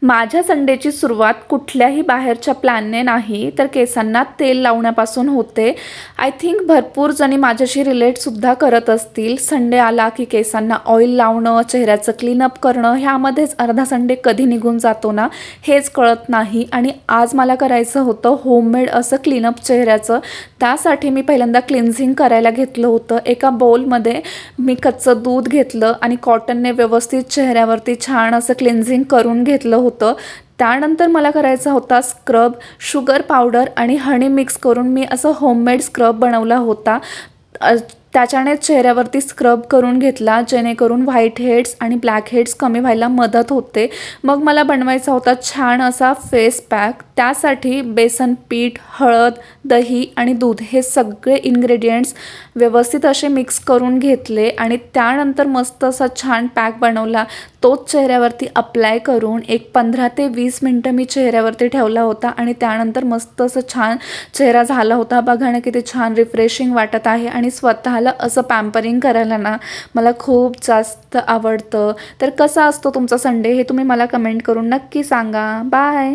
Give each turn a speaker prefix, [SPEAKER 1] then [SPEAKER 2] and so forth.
[SPEAKER 1] माझ्या संडेची सुरुवात कुठल्याही बाहेरच्या प्लॅनने नाही तर केसांना तेल लावण्यापासून होते. आय थिंक भरपूर जणी माझ्याशी रिलेटसुद्धा करत असतील. संडे आला की केसांना ऑइल लावणं, चेहऱ्याचं क्लीनअप करणं ह्यामध्येच अर्धा संडे कधी निघून जातो ना हेच कळत नाही. आणि आज मला करायचं होतं होममेड असं क्लीनअप चेहऱ्याचं. त्यासाठी मी पहिल्यांदा क्लिन्झिंग करायला घेतलं होतं. एका बाउलमध्ये मी कच्चं दूध घेतलं आणि कॉटनने व्यवस्थित चेहऱ्यावरती छान असं क्लिन्झिंग करून घेतलं होतं. त्यानंतर मला करायचा होता स्क्रब. शुगर पावडर आणि हनी मिक्स करून मी असं होममेड स्क्रब बनवला होता. त्याच्याने चेहऱ्यावरती स्क्रब करून घेतला जेणेकरून व्हाईट हेड्स आणि ब्लॅक हेड्स कमी व्हायला मदत होते. मग मला बनवायचा होता छान असा फेस पॅक. त्यासाठी बेसन पीठ, हळद, दही आणि दूध हे सगळे इन्ग्रेडियंट्स व्यवस्थित असे मिक्स करून घेतले आणि त्यानंतर मस्त असा छान पॅक बनवला. तोच चेहऱ्यावरती अप्लाय करून एक 15 ते 20 मिनटं मी चेहऱ्यावरती ठेवला होता आणि त्यानंतर मस्त असं छान चेहरा झाला होता. बघा ना किती छान रिफ्रेशिंग वाटत आहे. आणि स्वतःला असं पॅम्परिंग करायला ना मला खूप जास्त आवडतं. तर कसा असतो तुमचा संडे हे तुम्ही मला कमेंट करून नक्की सांगा. बाय.